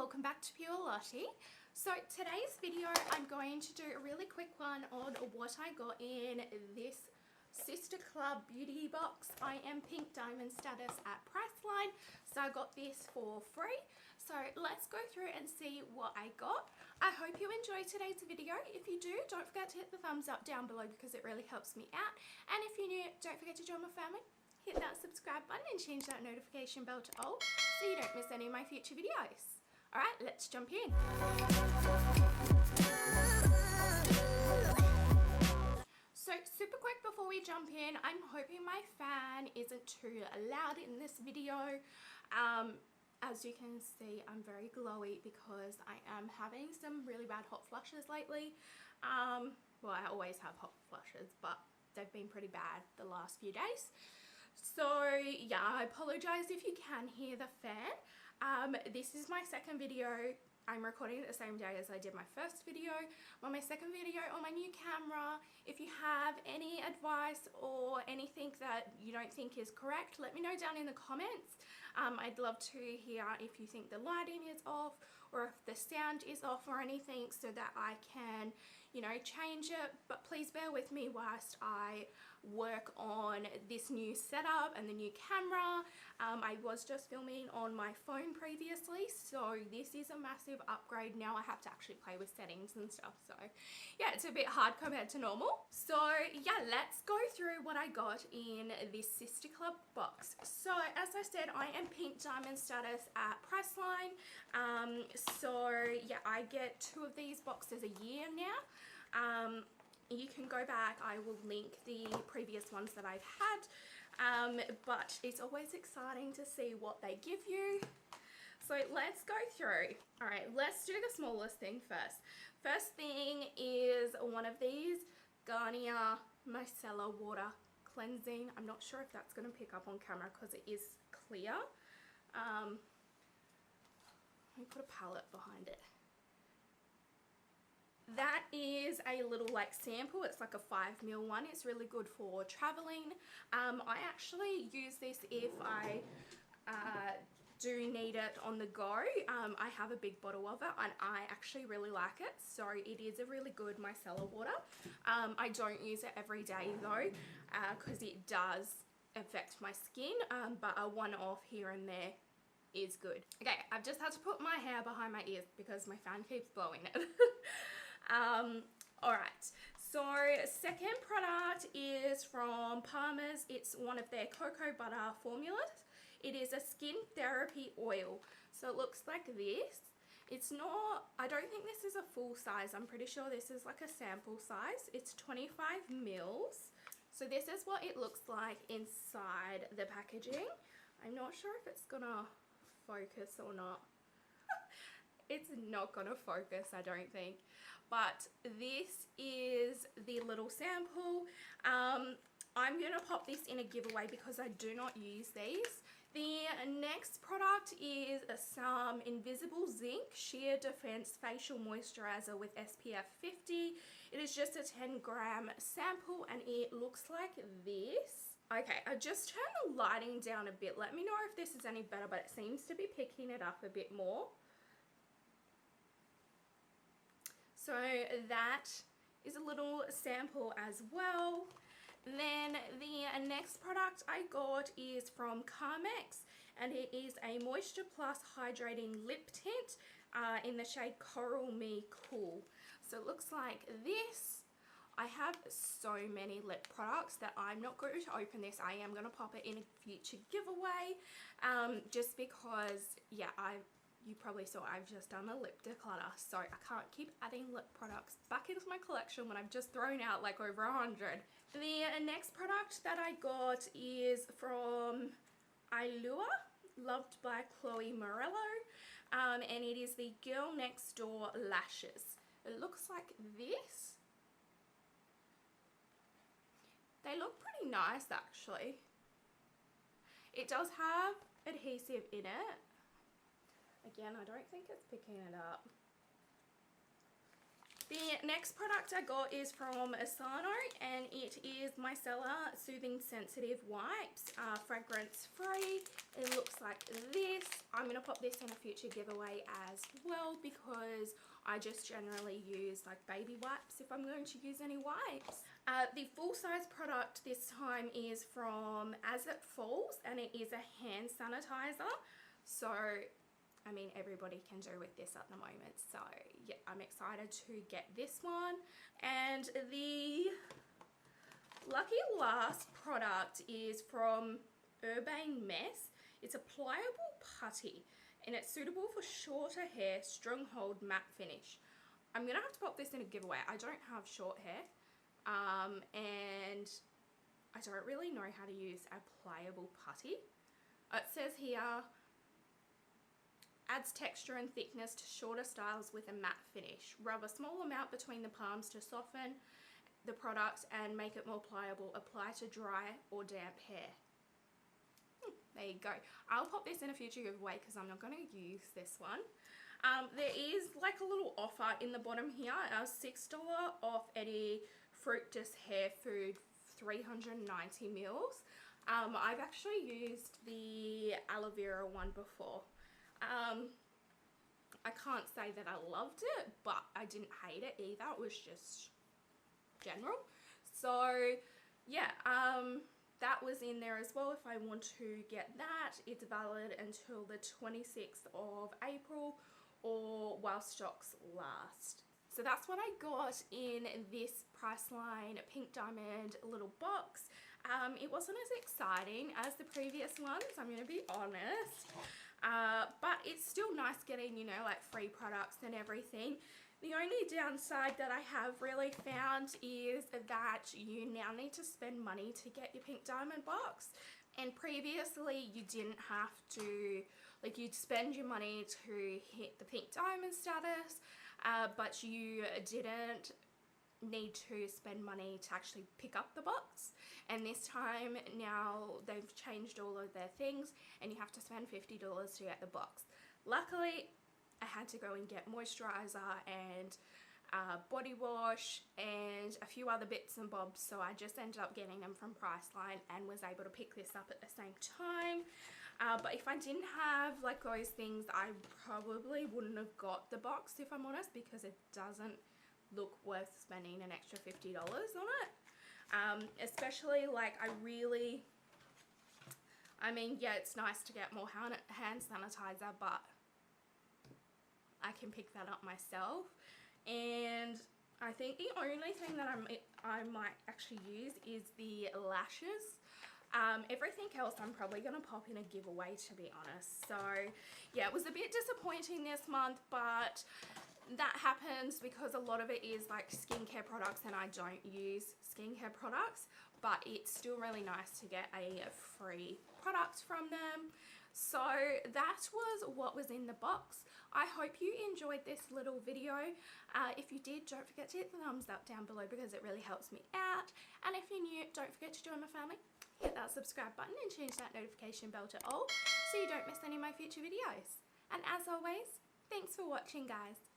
welcome back to Pure Lottie. So today's video I'm going to do a really quick one on what I got in this Sister Club beauty box. I am Pink Diamond status at Priceline, so I got this for free. So let's go through and see what I got. I hope you enjoyed today's video. If you do, don't forget to hit the thumbs up down below because it really helps me out. And if you're new, don't forget to join my family. Hit that subscribe button and change that notification bell to all so you don't miss any of my future videos. Alright, let's jump in. So super quick before we jump in, I'm hoping my fan isn't too loud in this video. As you can see, I'm very glowy because I am having some really bad hot flushes lately. Well, I always have hot flushes, but they've been pretty bad the last few days. So yeah, I apologize if you can hear the fan. This is my second video. I'm recording it the same day as I did my first video. On my second video on my new camera. If you have any advice or anything that you don't think is correct, let me know down in the comments. I'd love to hear if you think the lighting is off or if the sound is off or anything so that I can, you know, change it. But please bear with me whilst I work on this new setup and the new camera. I was just filming on my phone previously, so this is a massive upgrade. Now I have to actually play with settings and stuff, so yeah, it's a bit hard compared to normal. So yeah, let's go through what I got in this Sister Club box. So as I said, I am Pink Diamond status at Priceline. So yeah, I get 2 of these boxes a year now. You can go back, I will link the previous ones that I've had, but it's always exciting to see what they give you. So let's go through. Alright, let's do the smallest thing first. First thing is one of these Garnier Micellar water cleansing. I'm not sure if that's going to pick up on camera because it is clear. Let me put a palette behind it. That is a little like sample. It's like a 5ml one. It's really good for traveling. I actually use this if I do need it on the go. I have a big bottle of it and I actually really like it, so it is a really good micellar water. I don't use it every day though because it does affect my skin, but a one-off here and there is good. Okay, I've just had to put my hair behind my ears because my fan keeps blowing it. Alright, so second product is from Palmer's. It's one of their cocoa butter formulas. It is a skin therapy oil. So it looks like this. It's not, I don't think this is a full size. I'm pretty sure this is like a sample size. It's 25 mils. So this is what it looks like inside the packaging. I'm not sure if it's gonna focus or not. It's not gonna focus, I don't think, but this is the little sample. I'm gonna pop this in a giveaway because I do not use these. The next product is some Invisible Zinc Sheer Defense Facial Moisturizer with SPF 50. It is just a 10-gram sample and it looks like this. Okay, I just turned the lighting down a bit. Let me know if this is any better, but it seems to be picking it up a bit more. So that is a little sample as well. Then the next product I got is from Carmex and it is a Moisture Plus Hydrating Lip Tint in the shade Coral Me Cool. So it looks like this. I have so many lip products that I'm not going to open this. I am going to pop it in a future giveaway just because, yeah, you probably saw I've just done a lip declutter, so I can't keep adding lip products back into my collection when I've just thrown out like over 100. The next product that I got is from Allure, loved by Chloe Morello, and it is the Girl Next Door Lashes. It looks like this. They look pretty nice actually. It does have adhesive in it. Again, I don't think it's picking it up. The next product I got is from Asano, and it is Micellar Soothing Sensitive Wipes, fragrance free. It looks like this. I'm going to pop this in a future giveaway as well because I just generally use like baby wipes if I'm going to use any wipes. The full size product this time is from As It Falls, and it is a hand sanitizer. So I mean, everybody can do with this at the moment. So yeah, I'm excited to get this one. And the lucky last product is from Urbane Mess. It's a pliable putty, and it's suitable for shorter hair, strong hold, matte finish. I'm gonna have to pop this in a giveaway. I don't have short hair, and I don't really know how to use a pliable putty. It says here, adds texture and thickness to shorter styles with a matte finish. Rub a small amount between the palms to soften the product and make it more pliable. Apply to dry or damp hair. There you go. I'll pop this in a future giveaway because I'm not going to use this one. There is like a little offer in the bottom here. $6 off any Fructus hair food 390 mils. I've actually used the aloe vera one before. I can't say that I loved it, but I didn't hate it either. It was just general. So yeah, that was in there as well if I want to get that. It's valid until the 26th of April or while stocks last. So that's what I got in this Priceline Pink Diamond little box. It wasn't as exciting as the previous ones, I'm going to be honest. But it's still nice getting, you know, like free products and everything. The only downside that I have really found is that you now need to spend money to get your Pink Diamond box. And previously you didn't have to, like, you'd spend your money to hit the Pink Diamond status, but you didn't need to spend money to actually pick up the box. And this time now they've changed all of their things and you have to spend $50 to get the box. Luckily I had to go and get moisturizer and body wash and a few other bits and bobs, so I just ended up getting them from Priceline and was able to pick this up at the same time. But if I didn't have like those things, I probably wouldn't have got the box, if I'm honest, because it doesn't look worth spending an extra $50 on it. Especially like I mean, yeah, it's nice to get more hand sanitizer, but I can pick that up myself. And I think the only thing that I might actually use is the lashes. Everything else I'm probably going to pop in a giveaway, to be honest. So yeah, it was a bit disappointing this month, but that happens because a lot of it is like skincare products and I don't use skincare products, but it's still really nice to get a free product from them. So that was what was in the box. I hope you enjoyed this little video. If you did, don't forget to hit the thumbs up down below because it really helps me out. And if you're new, don't forget to join my family. Hit that subscribe button and change that notification bell to all so you don't miss any of my future videos. And as always, thanks for watching, guys.